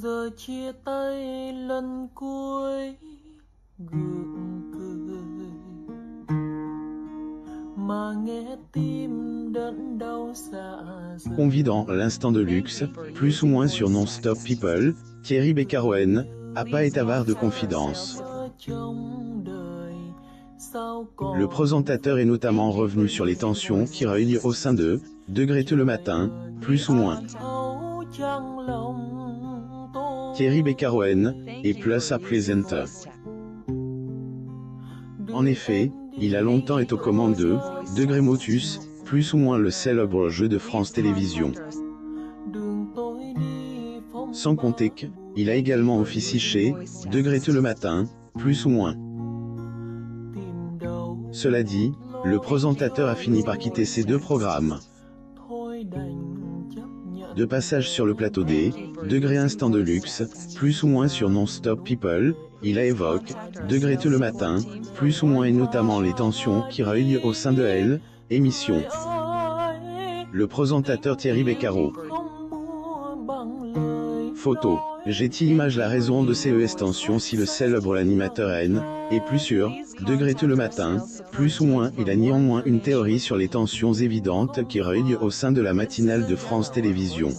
Giờ chia tay lần cuối gượng cười mà nghe tim đớn đau dạ dày. Confident, l'instant de luxe, plus ou moins sur Non-Stop People, Thierry Beccaro a pas été avare de confidence. Le présentateur est notamment revenu sur les tensions qui règnent au sein de Degré le matin, plus ou moins. Thierry Beccaro est plus à presenter. En effet, il a longtemps été aux commandes de Degré Motus, plus ou moins le célèbre jeu de France Télévisions. Sans compter qu'il a également officié chez Degré le matin, plus ou moins. Cela dit, le présentateur a fini par quitter ces deux programmes. De passage sur le plateau des Degré Instant de luxe, plus ou moins sur Non-Stop People, il a évoqué Degré le matin, plus ou moins et notamment les tensions qui règnent au sein de elle, émission. Le présentateur Thierry Beccaro. Photo. J'ai-il image la raison de ces tensions si le célèbre animateur N est plus sûr, Degré le matin, plus ou moins il a néanmoins une théorie sur les tensions évidentes qui règnent au sein de la matinale de France Télévisions.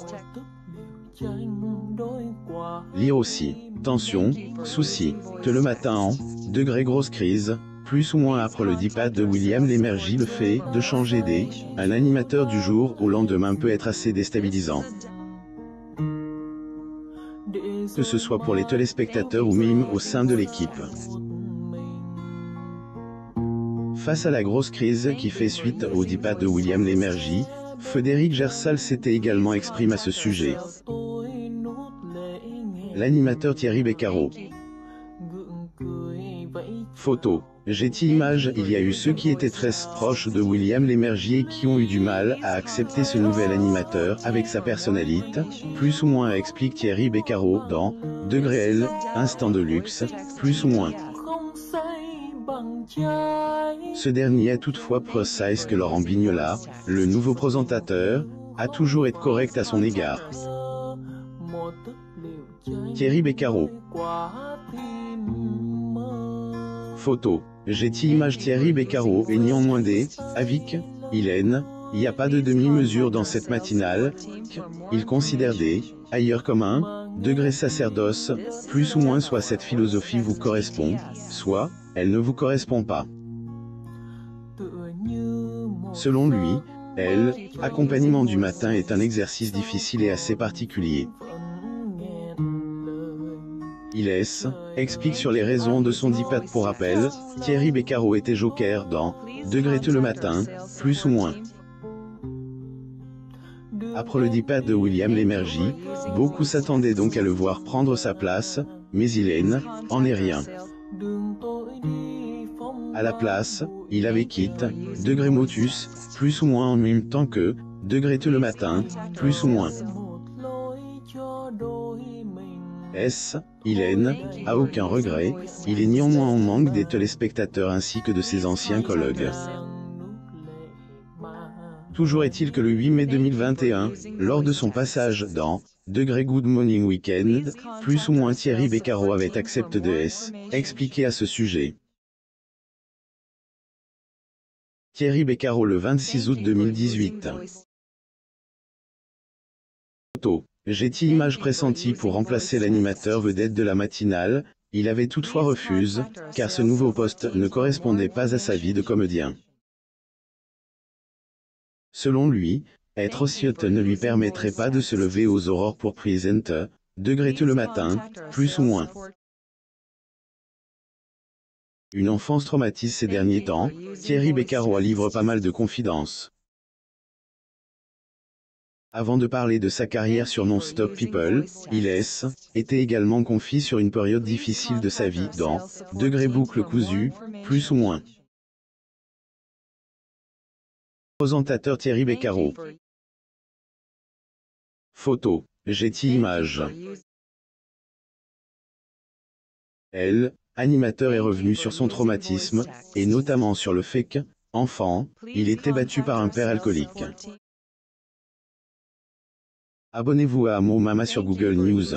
Lire aussi, tension, souci, que le matin en, Degré grosse crise, plus ou moins après le départ de William Lémergie le fait de changer un animateur du jour au lendemain peut être assez déstabilisant. Que ce soit pour les téléspectateurs ou même au sein de l'équipe. Face à la grosse crise qui fait suite au départ de William Lémergie, Frédéric Gersal s'était également exprimé à ce sujet. L'animateur Thierry Beccaro. Photo. J'ai-il image, il y a eu ceux qui étaient très proches de William Lémergie et qui ont eu du mal à accepter ce nouvel animateur avec sa personnalité, plus ou moins explique Thierry Beccaro dans Degré L, Instant de luxe, plus ou moins. Ce dernier a toutefois précisé que Laurent Vignola, le nouveau présentateur, a toujours été correct à son égard. Thierry Beccaro. Photo. J'ai-il image Thierry Beccaro et néanmoins avec il n'y a pas de demi-mesure dans cette matinale, il considère ailleurs comme un degré sacerdoce, plus ou moins soit cette philosophie vous correspond, soit elle ne vous correspond pas. Selon lui, accompagnement du matin est un exercice difficile et assez particulier. Il explique sur les raisons de son départ pour rappel, Thierry Beccaro était joker dans Degré le matin, plus ou moins. Après le départ de William Lémergie, beaucoup s'attendaient donc à le voir prendre sa place, mais il en est rien. À la place, il avait quitté Degré Motus, plus ou moins en même temps que Degré le matin, plus ou moins. Il a aucun regret, il est néanmoins en manque des téléspectateurs ainsi que de ses anciens collègues. Toujours est-il que le 8 mai 2021, lors de son passage dans Degré Good Morning Weekend, plus ou moins Thierry Beccaro avait accepté de expliquer à ce sujet. Thierry Beccaro le 26 août 2018. Photo. J'ai-il image pressentie pour remplacer l'animateur vedette de la matinale, il avait toutefois refusé, car ce nouveau poste ne correspondait pas à sa vie de comédien. Selon lui, être ossiote ne lui permettrait pas de se lever aux aurores pour présenter Degré le matin, plus ou moins. Une enfance traumatisée ces derniers temps, Thierry Beccaro livre pas mal de confidences. Avant de parler de sa carrière sur Non-Stop People, il était également confié sur une période difficile de sa vie dans Degré boucle cousue, plus ou moins. Présentateur Thierry Beccaro. Photo. J'ai-il image. Animateur est revenu sur son traumatisme, et notamment sur le fait que, enfant, il était battu par un père alcoolique. Abonnez-vous à Amour Mama sur Google News.